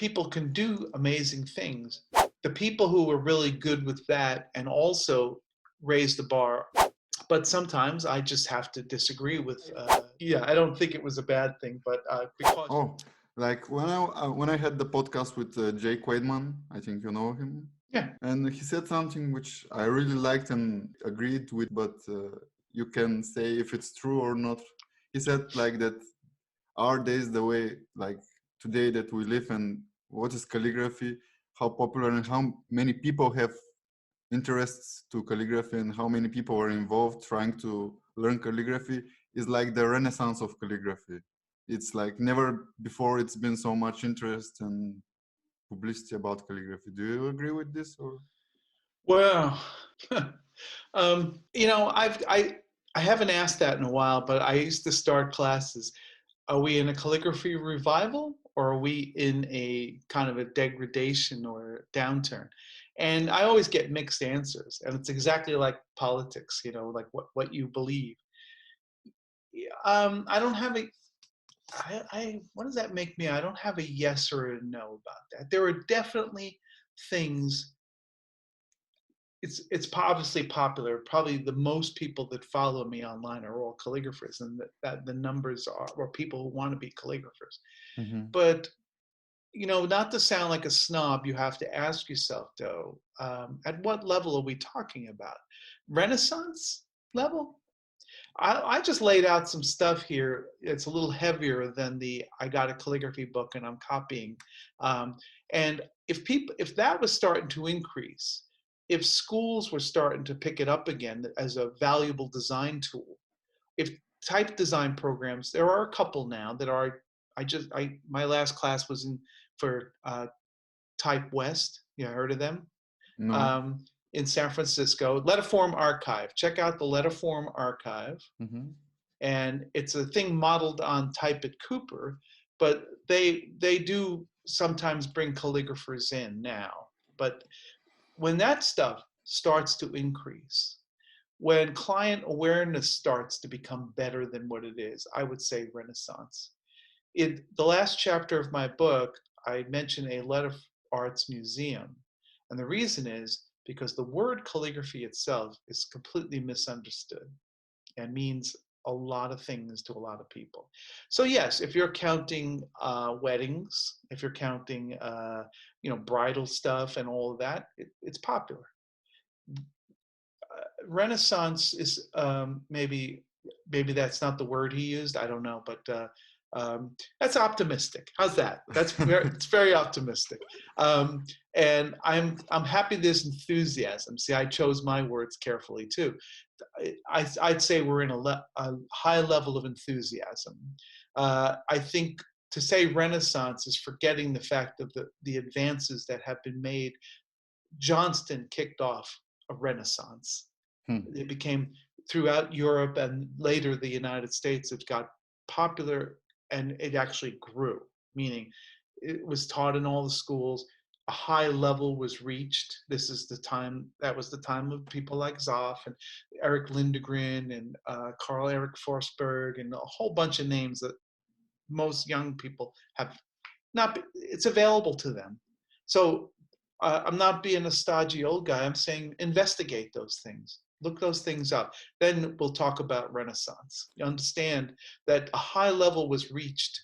people can do amazing things. The people who were really good with that and also raised the bar. But sometimes I just have to disagree with. Yeah, I don't think it was a bad thing, but because. Oh, like when I had the podcast with Jay Quaidman, I think you know him, Yeah. and he said something which I really liked and agreed with, but you can say if it's true or not. He said like that our days, the way like today that we live, and what is calligraphy, how popular and how many people have interests to calligraphy and how many people are involved trying to learn calligraphy is like the renaissance of calligraphy. It's like never before it's been so much interest and publicity about calligraphy. Do you agree with this? Or Well, I haven't asked that in a while, but I used to start classes. Are we in a calligraphy revival, or are we in a kind of a degradation or downturn? And I always get mixed answers, and it's exactly like politics, like what you believe. I don't have a. What does that make me? I don't have a yes or a no about that. There are definitely things. It's obviously popular. Probably the most people that follow me online are all calligraphers, and that the numbers are, or people who want to be calligraphers. Mhm. But not to sound like a snob, you have to ask yourself though, at what level are we talking about? Renaissance level? I just laid out some stuff here. It's a little heavier than I got a calligraphy book and I'm copying. Um, and if that was starting to increase, if schools were starting to pick it up again as a valuable design tool, if type design programs, there are a couple now that are. My last class was for Type West. You heard of them? No. Um, in San Francisco, Letterform Archive. Check out the Letterform Archive, Mhm. and it's a thing modeled on Type at Cooper, but they do sometimes bring calligraphers in now. But when that stuff starts to increase, when client awareness starts to become better than what it is, I would say Renaissance. In the last chapter of my book, I mention a letter arts museum. And the reason is because the word calligraphy itself is completely misunderstood and means a lot of things to a lot of people. So yes, if you're counting weddings, if you're counting bridal stuff and all of that, it's popular. Renaissance is maybe that's not the word he used. I don't know, but that's optimistic. How's that? It's very optimistic, and I'm happy there's enthusiasm. See, I chose my words carefully too. I'd say we're in a high level of enthusiasm. I think to say Renaissance is forgetting the fact of the advances that have been made. Johnston kicked off a Renaissance. Hmm. It became throughout Europe and later the United States. It got popular and it actually grew, meaning it was taught in all the schools. A high level was reached. That was the time of people like Zoff and Eric Lindegren and Carl Eric Forsberg and a whole bunch of names that most young people have not. It's available to them. So I'm not being a stodgy old guy. I'm saying investigate those things. Look those things up. Then we'll talk about Renaissance. You understand that a high level was reached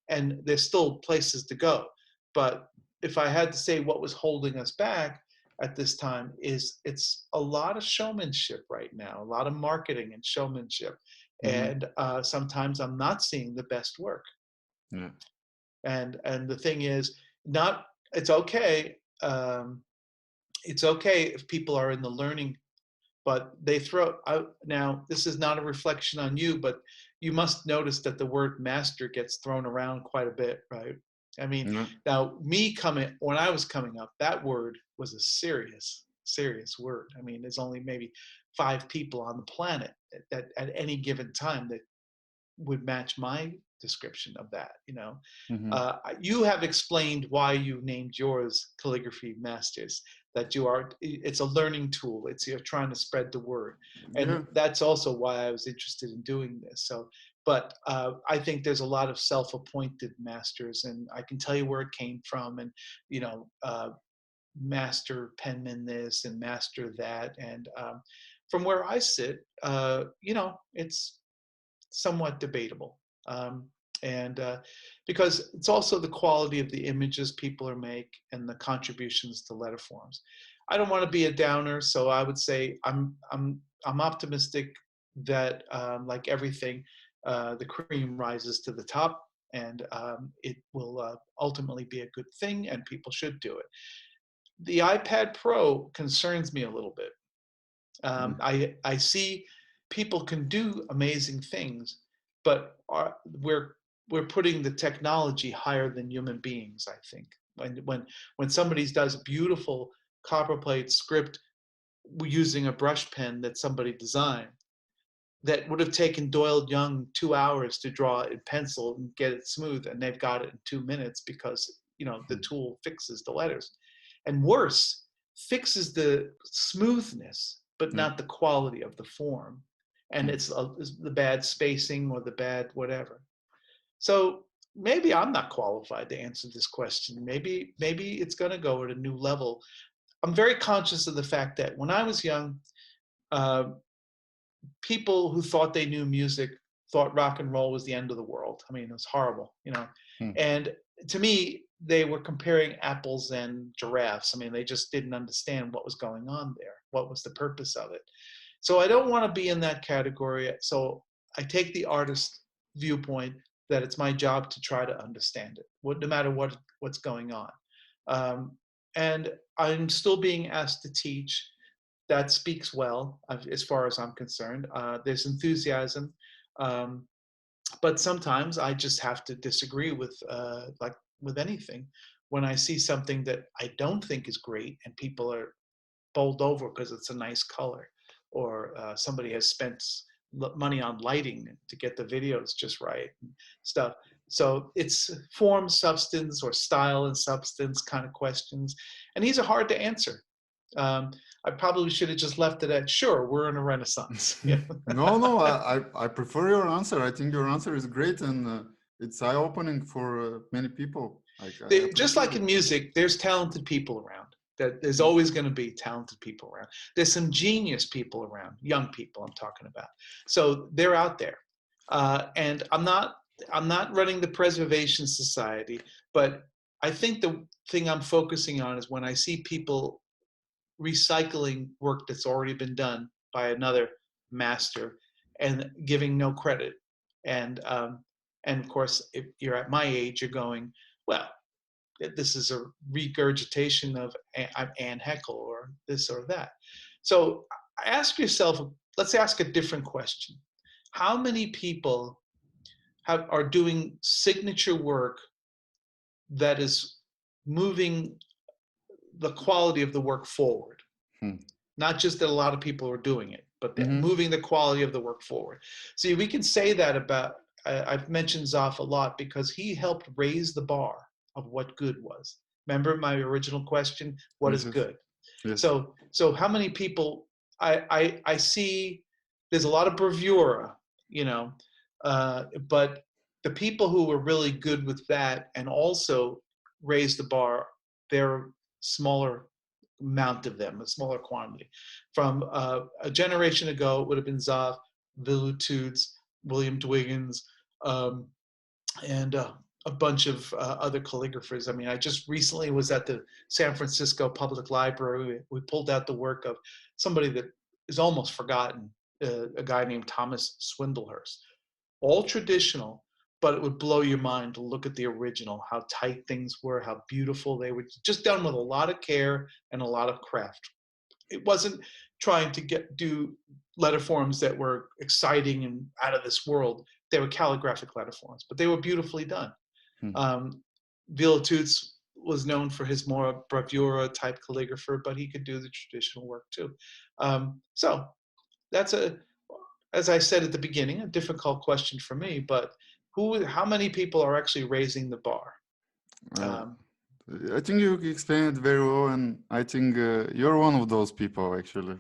and there's still places to go. But if I had to say what was holding us back at this time it's a lot of showmanship right now, a lot of marketing and showmanship. Mhm. And sometimes I'm not seeing the best work. Yeah. And the thing is, not it's okay. It's okay if people are in the learning, but they throw out. Now this is not a reflection on you, but you must notice that the word master gets thrown around quite a bit, right? I mean, Yeah. now when I was coming up, that word was a serious word. I mean, there's only maybe 5 people on the planet that at any given time that would match my description of that. Mhm. You have explained why you named yours Calligraphy Masters. That it's a learning tool. You're trying to spread the word, Yeah. and that's also why I was interested in doing this. So But I think there's a lot of self-appointed masters, and I can tell you where it came from, and you know, master penman this and master that, and from where I sit, you know, it's somewhat debatable. Um, and because it's also the quality of the images people are make and the contributions to letter forms. I don't want to be a downer, so I would say I'm optimistic that like everything, the cream rises to the top, and it will ultimately be a good thing, and people should do it. The iPad Pro concerns me a little bit. Mm. I see people can do amazing things, but we're putting the technology higher than human beings. I think when somebody does a beautiful copperplate script using a brush pen that somebody designed, that would have taken Doyle Young 2 hours to draw it in pencil and get it smooth, and they've got it in 2 minutes because you know the Mm. tool fixes the letters, and worse, fixes the smoothness but Yeah. not the quality of the form, and Mm. it's the bad spacing or the bad whatever. So maybe I'm not qualified to answer this question. Maybe it's going to go at a new level. I'm very conscious of the fact that when I was young, uh, people who thought they knew music thought rock and roll was the end of the world. I mean, it was horrible, you know. Mm. And to me, they were comparing apples and giraffes. I mean, they just didn't understand what was going on there. What was the purpose of it? So I don't want to be in that category. So I take the artist viewpoint that it's my job to try to understand it, no matter what's going on. Um, and I'm still being asked to teach. That speaks well as far as I'm concerned. There's enthusiasm, um, but sometimes I just have to disagree with like with anything. When I see something that I don't think is great and people are bowled over because it's a nice color, or somebody has spent money on lighting to get the videos just right and stuff. So it's form, substance, or style and substance kind of questions, and these are hard to answer. um, I probably should have just left it at, sure, we're in a renaissance. Yeah. No, no, I prefer your answer. I think your answer is great, and it's eye-opening for many people. Like, I Just appreciate like it. in music, there's talented people around. That there's Mm. always going to be talented people around. There's some genius people around, young people I'm talking about. So they're out there, and I'm not running the Preservation Society, but I think the thing I'm focusing on is when I see people recycling work that's already been done by another master and giving no credit. And of course, if you're at my age, you're going, well, this is a regurgitation of Anne Heckle or this or that. So ask yourself, let's ask a different question. How many people are doing signature work that is moving the quality of the work forward? Hmm. Not just that a lot of people are doing it, but Mhm. moving the quality of the work forward. See, we can say that about, I've mentioned Zoff a lot because he helped raise the bar of what good was. Remember my original question, what Yes, is yes, good? yes. So how many people I see, there's a lot of bravura, you know, but the people who were really good with that and also raised the bar, they're smaller amount of them, a smaller quantity. From a generation ago, it would have been Zoff, Villutudes, William Dwiggins, um, and a bunch of other calligraphers. I mean, I just recently was at the San Francisco Public Library. We pulled out the work of somebody that is almost forgotten, a guy named Thomas Swindlehurst. All traditional, but it would blow your mind to look at the original, how tight things were, how beautiful they were, just done with a lot of care and a lot of craft. It wasn't trying to do letter forms that were exciting and out of this world. They were calligraphic letter forms, but they were beautifully done. Hmm. Villatuts was known for his more bravura type calligrapher, but he could do the traditional work too. So that's as I said at the beginning, a difficult question for me, but how many people are actually raising the bar? Uh, Um, I think you explained it very well, and I think you're one of those people, actually.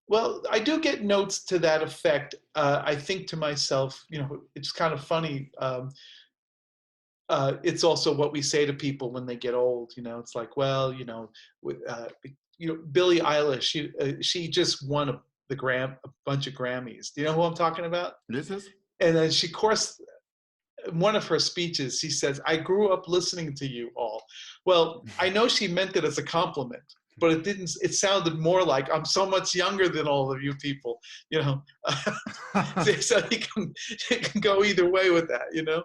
Well, I do get notes to that effect. I think to myself, you know, it's kind of funny. It's also what we say to people when they get old. You know, it's like, well, you know, Billie Eilish. She just won a bunch of Grammys. Do you know who I'm talking about? This is And then she, of course, in one of her speeches, she says, "I grew up listening to you all." Well, I know she meant it as a compliment, but it didn't. It sounded more like I'm so much younger than all of you people. You know, so it can go either way with that. You know,